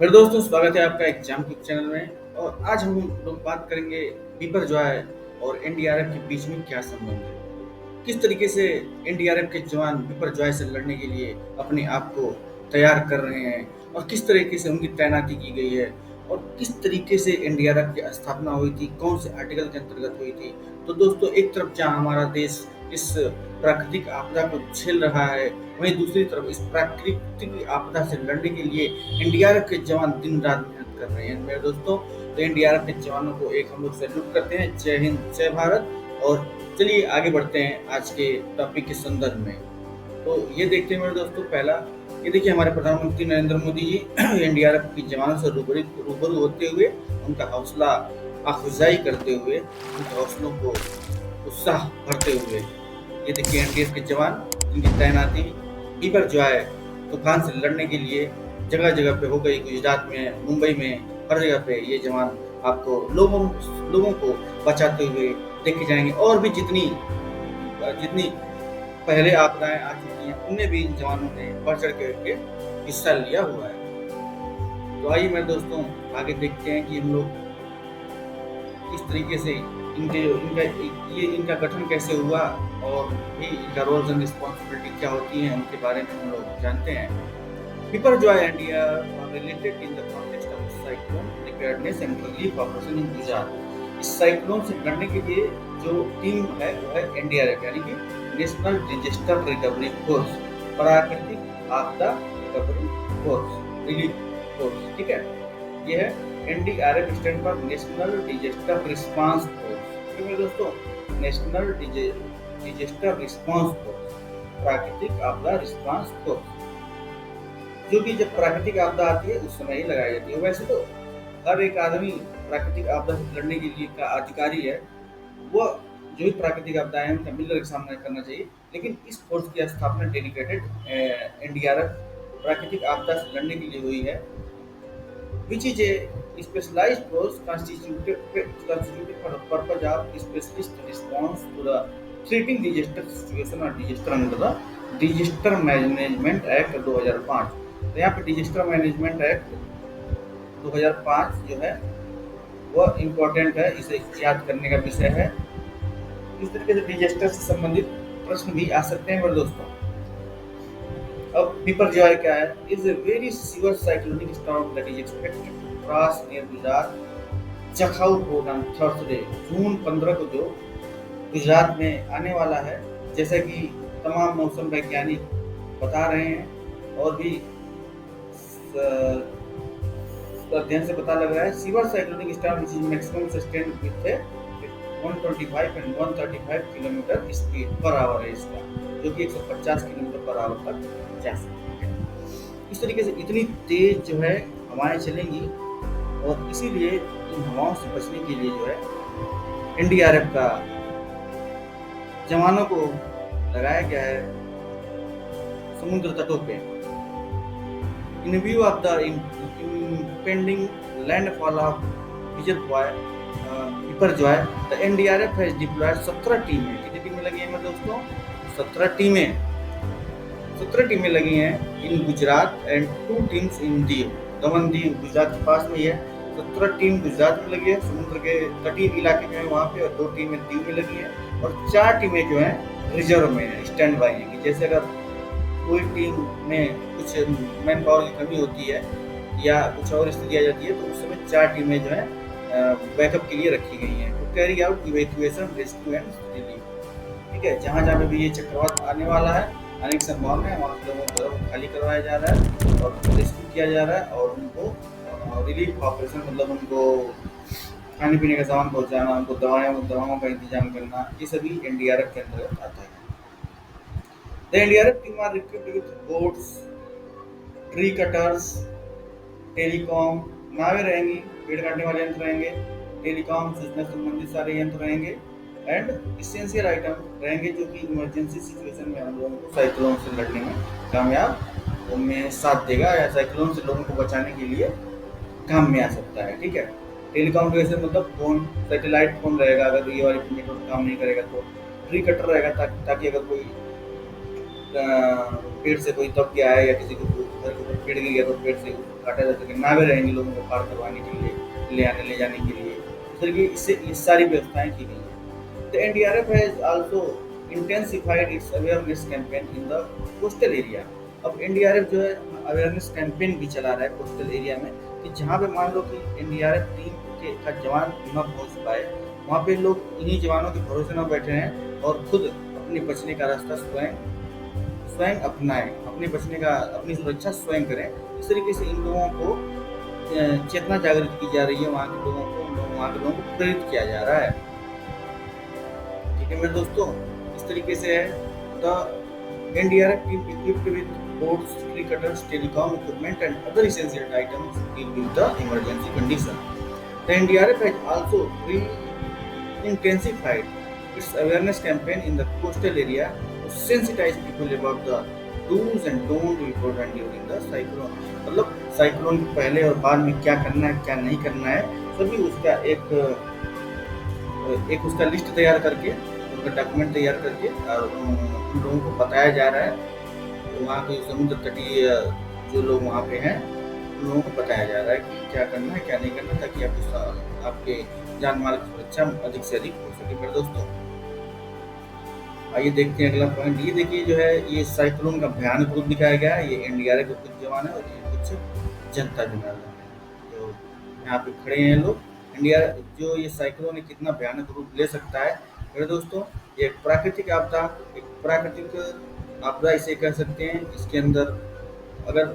मेरे दोस्तों, स्वागत है आपका एग्जाम क्लिक चैनल में। और आज हम लोग बात करेंगे पीपर जॉय और एनडीआरएफ के बीच में क्या संबंध है। किस तरीके से एनडीआरएफ के जवान पीपर जॉय से लड़ने के लिए अपने आप को तैयार कर रहे हैं और किस तरीके से उनकी तैनाती की गई है और किस तरीके से एनडीआरएफ की स्थापना हुई थी, कौन से आर्टिकल के अंतर्गत हुई थी। तो दोस्तों, एक तरफ जहां हमारा देश इस प्राकृतिक आपदा को झेल रहा है, वहीं दूसरी तरफ इस प्राकृतिक आपदा से लड़ने के लिए एनडीआरएफ के जवान दिन रात मेहनत कर रहे हैं मेरे दोस्तों। तो एनडीआरएफ के जवानों को एक हम लोग सैल्यूट करते हैं। जय हिंद, जय भारत। और चलिए आगे बढ़ते हैं आज के टॉपिक के संदर्भ में। तो ये देखते हैं मेरे दोस्तों, पहला ये देखिए, हमारे प्रधानमंत्री नरेंद्र मोदी जी एनडीआरएफ के जवानों से रूबरू होते हुए उनका हौसला अफजाई करते हुए, उनके हौसलों को उत्साह भरते हुए, ये देखिए एनडीआरएफ के जवान जिनकी तैनाती पीपर जॉय तूफान से लड़ने के लिए जगह जगह पे हो गई। गुजरात में, मुंबई में, हर जगह पे ये जवान आपको लोगों लोगों को बचाते हुए देखे जाएंगे। और भी जितनी जितनी पहले आपदाएं आ चुकी हैं, उनमें भी इन जवानों ने बढ़ चढ़ के हिस्सा लिया हुआ है। तो आइए मेरे दोस्तों, आगे देखते हैं कि हम लोग किस तरीके से इनका गठन कैसे हुआ और भी इनका रोल्स एंड रिस्पॉन्सिबिलिटी क्या होती है, उनके बारे में हम लोग जानते हैं। पीपर Joy India related in the context of cyclone preparedness and relief operation in Gujarat. इस साइक्लोन से लड़ने के लिए जो टीम है वो है एनडीआरएफ, यानी कि नेशनल डिजास्टर रिकवरी फोर्स, प्राकृतिक आपदा रिकवरी फोर्स, रिलीफ फोर्स। ठीक है, ये है NDRF stand for national disaster response force. ठीक है दोस्तों, नेशनल डिजास्टर रिस्पांस फोर्स, प्राकृतिक आपदा रिस्पांस फोर्स, जो कि जब प्राकृतिक आपदा आती है उस समय ही लगाई जाती है। वैसे तो हर एक आदमी प्राकृतिक आपदा से लड़ने के लिए का अधिकारी है, वो जो भी प्राकृतिक आपदाएं हैं उनका मिलकर सामना करना चाहिए। लेकिन इस फोर्स की स्थापना डेडिकेटेड एनडीआरएफ प्राकृतिक आपदा से लड़ने के लिए हुई है, which is a specialized force constituted for the purpose of specialist response to the threatening disaster situation or disaster under the disaster management act 2005। तो यहाँ पे डिजास्टर मैनेजमेंट एक्ट 2005 जो है वह इम्पोर्टेंट है, इसे याद करने का विषय है। इस तरीके से डिजास्टर से संबंधित प्रश्न भी आ सकते हैं मेरे दोस्तों। अब पीपर जॉय क्या है? Is a very severe cyclonic storm that is expected to cross near Gujarat Jakhau port on Thursday, June 15 को जो गुजरात में आने वाला है, जैसा कि तमाम मौसम वैज्ञानिक बता रहे हैं और भी अध्ययन से पता लग रहा है। Severe cyclonic storm which is maximum sustain with 125 and 135 kilometre speed per hour है इसका, जो कि 150 किलोमीटर पर आवर तक जा सकती है। इस तरीके से इतनी तेज जो है हवाएं चलेंगी और इसीलिए इन हवाओं से बचने के लिए जो है एनडीआरएफ का जवानों को लगाया गया है समुद्र तटों पे। In view of the impending landfall of Biparjoy, the NDRF has deployed 17 टीमें। कितनी टीमें लगी हैं मेरे दोस्तों? 17 टीमें लगी हैं in Gujarat and 2 teams in Diu, Daman Diu Gujarat के पास में ही है। 17 टीम गुजरात में लगी है, समुद्र के तटीय इलाके में है वहाँ पे, और 2 टीमें दीव में लगी हैं, और 4 टीमें जो हैं रिजर्व में है, स्टैंड बाई है। जैसे अगर कोई टीम में कुछ मैन पावर की कमी होती है या कुछ और स्थिति आ जाती है, तो उस समय 4 टीमें जो है बैकअप के लिए रखी गई हैं, to carry out evacuation, rescue and relief. ठीक है, जहाँ जहाँ पे भी ये चक्रवात आने वाला है, आने की संभावना है, वहाँ लोगों को खाली करवाया जा रहा है और रेस्क्यू किया जा रहा है, और उनको रिलीफ ऑपरेशन, मतलब उनको खाने पीने का सामान पहुँचाना, उनको दवाओं का इंतजाम करना, ये सभी एनडीआरएफ के अंतर्गत आता है। The NDRF team are equipped with boats, tree cutters, telecom, नावें रहेंगी, पेड़ काटने वाले यंत्र रहेंगे, टेलीकॉम सूचना संबंधित सारे यंत्र रहेंगे, एंड इसेंशियल आइटम रहेंगे जो कि इमरजेंसी सिचुएशन में हम लोगों को साइक्लोन से लड़ने में कामयाब में साथ देगा, या साइक्लोन से लोगों को बचाने के लिए काम में आ सकता है। ठीक है, टेलीकॉम वैसे मतलब फोन, सैटेलाइट फोन रहेगा, अगर ये वाली नेटवर्क काम नहीं करेगा तो ट्री कटर रहेगा, ताकि अगर कोई पेड़ से कोई दब गया है या किसी को पत्थर के ऊपर पेड़ गिर गया तो पेड़ से काटा जा सके, नावें रहेंगी लोगों को पार करवाने के लिए, ले आने ले जाने के लिए। इस तरीके इससे ये सारी व्यवस्थाएं की गई हैं। The NDRF has also intensified it's awareness campaign in the coastal area. अब एनडीआरएफ जो है अवेयरनेस कैंपेन भी चला रहा है कोस्टल एरिया में, कि जहाँ पे मान लो कि एनडीआरएफ टीम के का जवान न पहुँच पाए, वहाँ पे लोग इन्हीं जवानों के भरोसे न बैठे हैं और खुद अपने बचने का रास्ता स्वयं स्वयं अपनाएं, अपने बचने का अपनी सुरक्षा स्वयं करें। इस तरीके से इन लोगों को चेतना जागृत की जा रही है, वहाँ के लोगों को वहाँ के लोगों को प्रेरित किया जा रहा है। ठीक है मेरे दोस्तों, इस तरीके से है the NDRF team equipped with boats, tree cutters, telecom equipment and other essential items to deal with the emergency condition. The NDRF has also intensified its awareness campaign in the coastal area to sensitize people about the do's and don't important during the cyclone. मतलब cyclone के पहले और बाद में क्या करना है क्या नहीं करना है, सभी उसका एक उसका लिस्ट तैयार करके, उसका डॉक्यूमेंट तैयार करके और उन लोगों को बताया जा रहा है। तो वहाँ के समुद्र तटीय जो लोग वहाँ पे हैं उन लोगों को बताया जा रहा है कि क्या करना है क्या नहीं करना, ताकि आपके जान माल की सुरक्षा अधिक से अधिक हो सके। मेरे दोस्तों आइए देखते हैं अगला पॉइंट। ये देखिए जो है ये साइक्लोन का भयानक रूप दिखाया गया है। ये एनडीआरएफ के कुछ जवान है और ये कुछ जनता जनार्दन है जो यहाँ पे खड़े हैं लोग। इंडिया जो ये साइक्लोन है कितना भयानक रूप ले सकता है मेरे दोस्तों। ये एक प्राकृतिक आपदा इसे कह सकते हैं। इसके अंदर अगर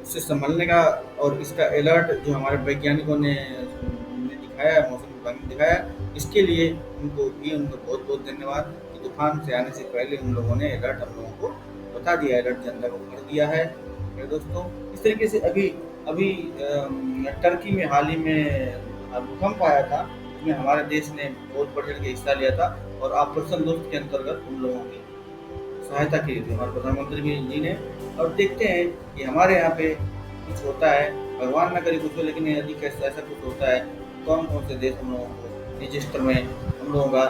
उससे संभलने का और इसका अलर्ट जो हमारे वैज्ञानिकों ने दिखाया, मौसम विभाग ने दिखाया, इसके लिए उनको बहुत बहुत धन्यवाद कि तूफान से आने से पहले उन लोगों ने अलर्ट हम लोगों को बता दिया, अलर्ट जनता को कर दिया है मेरे दोस्तों। इस तरीके से अभी टर्की में हाल ही में भूकंप आया था, जिसमें हमारे देश ने बहुत बढ़ चढ़ के हिस्सा लिया था और ऑपरेशन दोस्त के अंतर्गत उन लोगों की सहायता की थी हमारे प्रधानमंत्री जी ने। और देखते हैं कि हमारे यहाँ पे कुछ होता है, भगवान न करे कुछ हो, लेकिन यदि ऐसा कुछ होता है कौन कौन से देश हम लोगों को डिजास्टर में हम लोगों का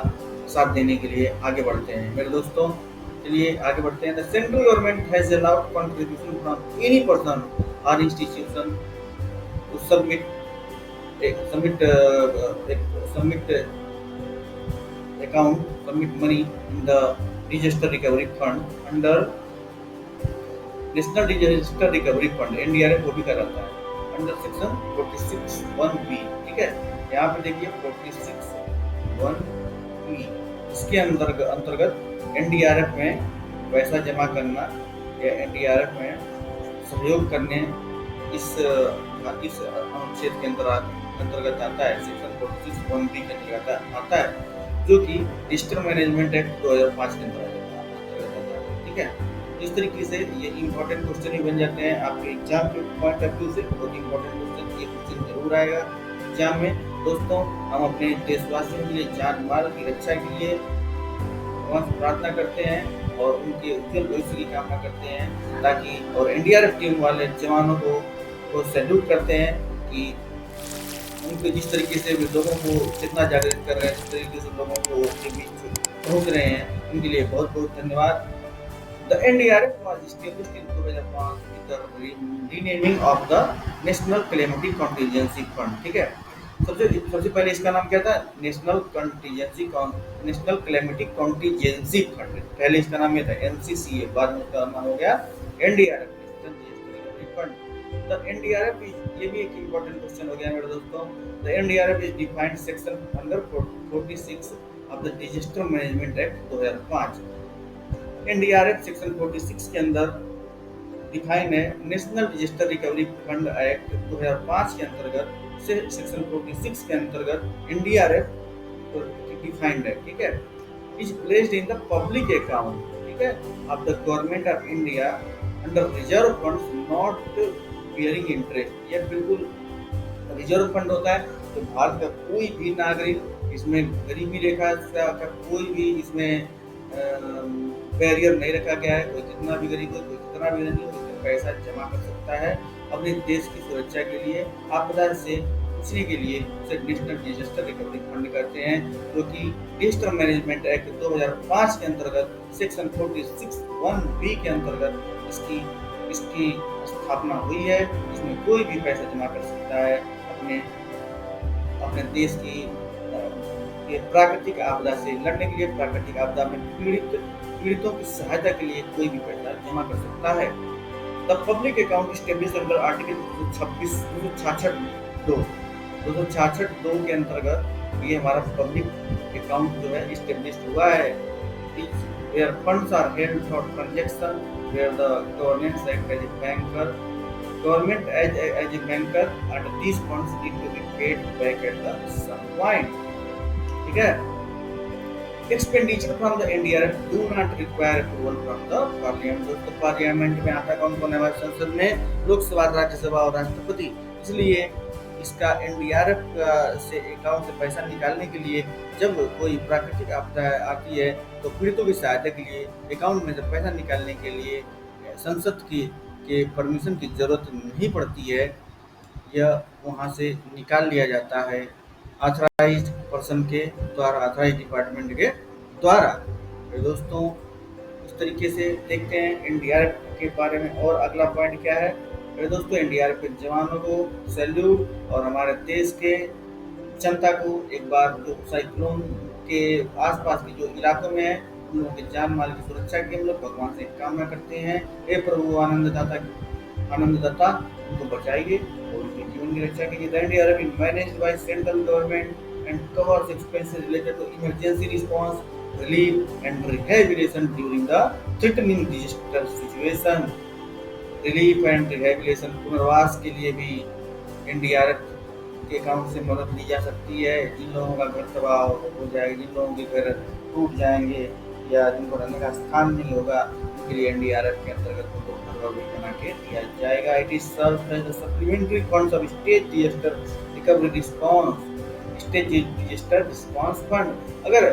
साथ देने के लिए आगे बढ़ते हैं मेरे दोस्तों। चलिए आगे बढ़ते हैं। The central government has allowed contribution from any person or institution to submit money in the disaster recovery fund under national disaster recovery fund NDRF वो भी कराता है अंडर सेक्शन 46(1)(b). ठीक है, यहाँ पे देखिए 46(1)(b), इसके अंतर्गत एनडीआरएफ में पैसा जमा करना या एनडीआरएफ में सहयोग करने इस अनुच्छेद के अंतर्गत आता है। सेक्शन 46(1)(b) के अंतर्गत आता है, जो कि डिजास्टर मैनेजमेंट एक्ट 2005 के अंतर्गत आता है। ठीक है, इस तरीके से ये इम्पोर्टेंट क्वेश्चन ही बन जाते हैं आपके एग्जाम के पॉइंट ऑफ व्यू से। बहुत इंपॉर्टेंट क्वेश्चन, ये क्वेश्चन जरूर आएगा एग्जाम में दोस्तों। हम अपने देशवासियों के लिए, जान माल की रक्षा के लिए भगवान से प्रार्थना करते हैं और उनके उज्जवल भविष्य की कामना करते हैं, ताकि और एनडीआरएफ टीम वाले जवानों को सैल्यूट करते हैं कि उनके जिस तरीके से लोगों को कितना जागृत कर रहे हैं, जिस तरीके से लोगों को उनके बीच पहुँच रहे हैं, उनके लिए बहुत बहुत धन्यवाद। The NDRF was established in 2005 with the renaming of the National Calamity Contingency Fund। ठीक है, सबसे पहले इसका नाम क्या था? National calamity contingency fund. पहले इसका नाम ये था NCCA, बाद में इसका नाम हो गया NDRF, national disaster recovery fund. The NDRF, ये भी एक इम्पोर्टेंट क्वेश्चन हो गया मेरे दोस्तों। The NDRF is defined section under 46 of the disaster management act 2005। NDRF section 46 के अंदर डिफाइन है। National disaster recovery fund act 2005 के अंतर्गत से सेक्शन 46 के अंतर्गत एनडीआरएफ डिफाइंड है। ठीक है, is placed in the public account, ठीक है, of the government of India under reserve funds not bearing interest. यह बिल्कुल रिजर्व फंड होता है, तो भारत का कोई भी नागरिक इसमें गरीबी रेखा का कोई भी इसमें बैरियर नहीं रखा गया है। कोई कितना भी गरीब हो, कोई कितना भी नहीं हो, इसमें पैसा जमा कर सकता है अपने देश की सुरक्षा के लिए, आपदा से बचने के लिए। उसे नेशनल डिजास्टर रिकवरी फंड करते हैं, जो कि डिजास्टर मैनेजमेंट एक्ट 2005 के अंतर्गत सेक्शन 46(1)(b) के अंतर्गत इसकी स्थापना हुई है, इसमें कोई भी पैसा जमा कर सकता है। अपने अपने देश की ये प्राकृतिक आपदा से लड़ने के लिए, प्राकृतिक आपदा में पीड़ितों की सहायता के लिए कोई भी पैसा जमा कर सकता है। The public account establish under article 266 के अंतर्गत ये हमारा पब्लिक अकाउंट जो है स्टेब्लिश हुआ है। Where funds are held for transaction, where the government act as a banker, as a banker, and these funds need to be paid back at the some point. ठीक है? Expenditure from the NDRF do not require approval from the parliament. दोस्तों parliament में आता कौन कौन है हमारी संसद में? लोकसभा, राज्यसभा और राष्ट्रपति। इसलिए इसका एनडीआरएफ से अकाउंट से पैसा निकालने के लिए जब कोई प्राकृतिक आपदा आती है तो पीड़ितों की सहायता के लिए अकाउंट में से पैसा निकालने के लिए संसद के परमिशन की जरूरत नहीं पड़ती है। यह वहाँ से निकाल लिया जाता है ऑथराइज्ड पर्सन के द्वारा, ऑथराइज्ड डिपार्टमेंट के द्वारा। तो दोस्तों इस तरीके से देखते हैं एनडीआरएफ के बारे में। और अगला पॉइंट क्या है मेरे दोस्तों? एनडीआरएफ के जवानों को सैल्यूट और हमारे देश के जनता को एक बार जो साइक्लोन के आसपास के जो इलाकों में है उन लोगों के जान माल की सुरक्षा के हम लोग भगवान से कामना करते हैं। हे प्रभु आनंददाता उनको बचाइए और उनके जीवन की रक्षा कीजिए। The NDRF is managed by central government and covers expenses related to emergency response, relief and rehabilitation during the threatening disaster situation. Relief and rehabilitation पुनर्वास के लिए भी एनडीआरएफ के अकाउंट से मदद ली जा सकती है। जिन लोगों का घर तबाह हो जाएगा, जिन लोगों के घर टूट जाएंगे या जिनको रहने का स्थान नहीं होगा, उनके लिए एनडीआरएफ के अंतर्गत उनको घर भी बना के दिया जाएगा। It is serve as the supplementary funds of state disaster recovery response, state disaster response fund. अगर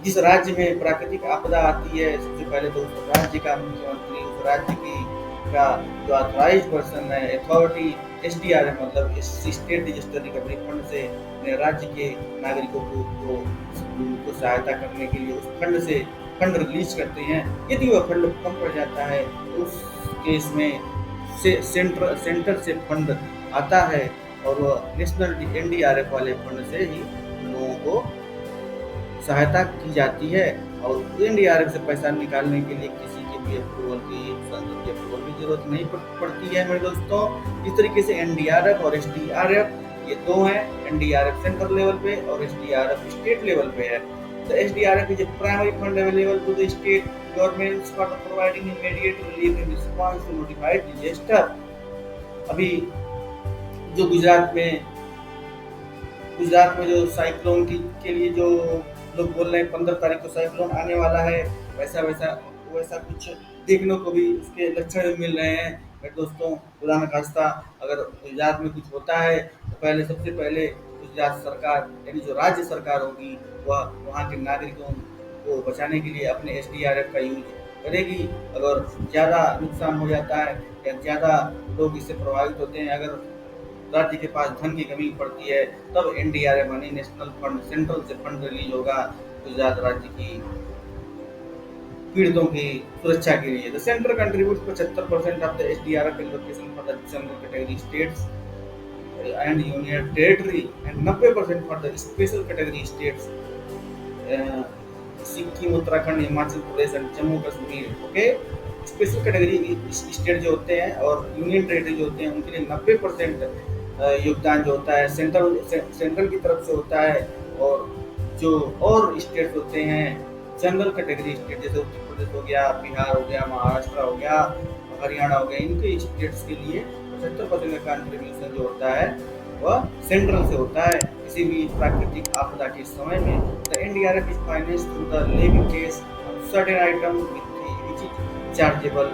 जिस राज्य में प्राकृतिक आपदा आती है सबसे पहले तो उस राज्य का मुख्यमंत्री, उस राज्य की का जो ऑथराइज्ड पर्सन है, अथॉरिटी, एसडीआरएफ मतलब स्टेट डिजास्टर रिकवरी फंड से राज्य के नागरिकों को सहायता करने के लिए उस फंड से फंड रिलीज करते हैं। यदि वह फंड कम पड़ जाता है तो उस केस में सेंटर से फंड आता है और वह नेशनल एनडीआरएफ वाले फंड से ही लोगों को सहायता की जाती है। और एनडीआरएफ से पैसा निकालने के लिए किसी के भी अप्रूवल की, संसद की अप्रूवल की जरूरत नहीं पड़ती है मेरे दोस्तों। इस तरीके से एनडीआरएफ और एसडीआरएफ ये दो हैं। एनडीआरएफ सेंट्रल लेवल पे और एसडीआरएफ स्टेट लेवल पे है। तो SDRF is a primary fund available to the state governments for providing immediate relief in response to notified disaster। अभी जो गुजरात में जो साइक्लोन के लिए जो लोग बोल रहे हैं 15 तारीख को साइक्लोन आने वाला है, वैसा कुछ देखने को भी उसके लक्षण मिल रहे हैं मेरे दोस्तों। खुदा न खास्ता अगर गुजरात में कुछ होता है तो सबसे पहले गुजरात सरकार यानी जो राज्य सरकार होगी वह वहाँ के नागरिकों को बचाने के लिए अपने एसडीआरएफ का यूज करेगी। अगर ज़्यादा नुकसान हो जाता है या ज़्यादा लोग इससे प्रभावित होते हैं, अगर राज्य के पास धन की कमी पड़ती है तब एनडीआरएफ यानी नेशनल फंड सेंट्रल से फंड रिलीज होगा गुजरात राज्य की पीड़ितों की सुरक्षा के लिए। The centre contributes 75% of the SDRF allocation for the general category states and union territory and 90% for the special category states Sikkim, Uttarakhand, Himachal Pradesh and Jammu Kashmir. Okay, special category state जो होते हैं और यूनियन टेरिटरी जो होते हैं उनके लिए 90% योगदान जो होता है सेंट्रल की तरफ से होता है। और जो और स्टेट होते हैं जनरल कैटेगरी स्टेट जैसे उत्तर प्रदेश हो गया, बिहार हो गया, महाराष्ट्र हो गया, हरियाणा हो गया, इनके स्टेट्स के लिए 75% का कंट्रीब्यूशन जो होता है वह सेंट्रल से होता है किसी भी प्राकृतिक आपदा के समय में। The NDRF is finance through the levy cess of certain item which is chargeable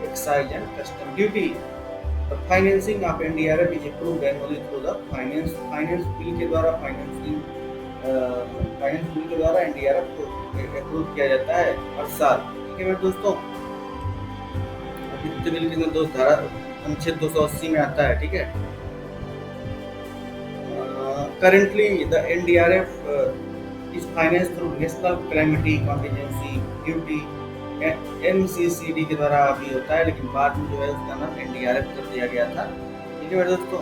excise and custom duty. The financing of NDRF is approved annually through the finance bill के द्वारा एनडीआरएफ को अप्रूव किया जाता है हर साल। ठीक है मेरे दोस्तों, वित्त बिल के अंदर धारा अनुच्छेद 280 में आता है। ठीक है, currently the NDRF is financed through National Calamity Contingency Duty NCCD के द्वारा अभी होता है, लेकिन बाद में जो है उसका नाम एनडीआरएफ कर दिया गया था। ठीक है मेरे दोस्तों,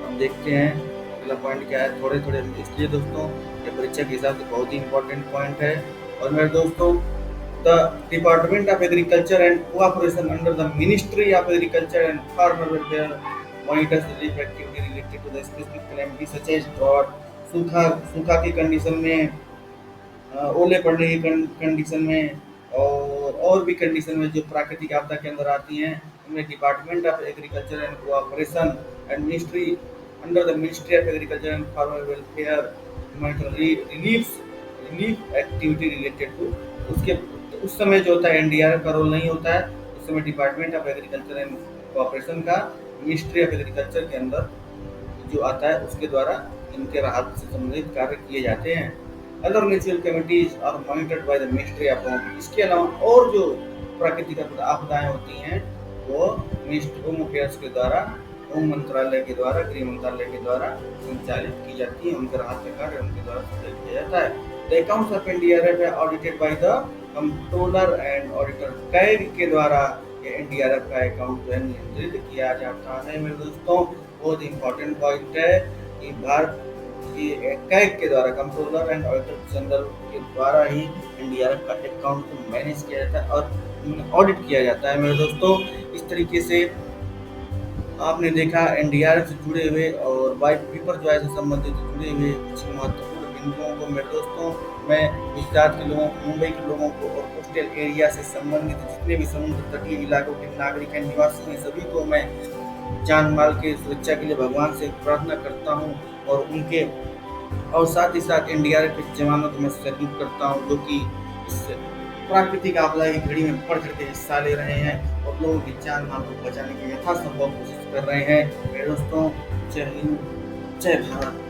हम देखते हैं अगला पॉइंट क्या है। थोड़े थोड़े इसलिए दोस्तों ये परीक्षा के हिसाब से बहुत ही इंपॉर्टेंट पॉइंट है। और मेरे दोस्तों, the department of agriculture and cooperation under the ministry of agriculture and farmer welfare monitors relief activity related to the specific calamity such as drought, सूखा सूखा की कंडीशन में, ओले पड़ने की कंडीशन में, और भी कंडीशन में जो प्राकृतिक आपदा के अंदर आती हैं, उनमें department of agriculture and cooperation and ministry under the ministry of agriculture and farmer welfare relief activity related to, उसके उस समय जो होता है एनडीआरएफ का रोल नहीं होता है, उस समय department of agriculture and cooperation का मिनिस्ट्री ऑफ एग्रीकल्चर के अंदर जो आता है उसके द्वारा इनके राहत से संबंधित कार्य किए जाते हैं। Other natural calamities are monitored by the ministry of home. इसके अलावा और जो प्राकृतिक आपदाएं होती हैं वो मिनिस्ट्री होम अफेयर्स के द्वारा, होम मंत्रालय के द्वारा, गृह मंत्रालय के द्वारा संचालित की जाती है। उनके राहत का कार्य उनके द्वारा संचालित किया जाता है। द अकाउंट्स ऑफ एनडीआरएफ है audited by the controller and auditor. CAG के द्वारा ये एनडीआरएफ का अकाउंट जो है नियंत्रित किया जाता है। मेरे दोस्तों, बहुत इंपॉर्टेंट पॉइंट है कि भारत ये कैग के द्वारा, कंट्रोलर एंड ऑडिटर जनरल के द्वारा ही एनडीआरएफ का अकाउंट को मैनेज किया जाता है और ऑडिट किया जाता है। मेरे दोस्तों, इस तरीके से आपने देखा एनडीआरएफ से जुड़े हुए और वाइट पेपर जो है से संबंधित जुड़े हुए कुछ महत्वपूर्ण बिंदुओं को मेरे दोस्तों मैं गुजरात के लोगों को, मुंबई के लोगों को और कोस्टल एरिया से संबंधित जितने भी समुद्र तटीय इलाकों के नागरिक हैं, निवासी हैं, सभी को मैं जान माल के सुरक्षा के लिए भगवान से प्रार्थना करता हूँ और उनके और साथ ही साथ एनडीआरएफ के जवानों को मैं सैल्यूट करता हूँ, जो कि इस प्राकृतिक आपदा की घड़ी में बढ़ चढ़ के हिस्सा ले रहे हैं और लोगों की जान माल को बचाने की यथासंभव कोशिश कर रहे हैं। मेरे दोस्तों, जय हिंद, जय भारत।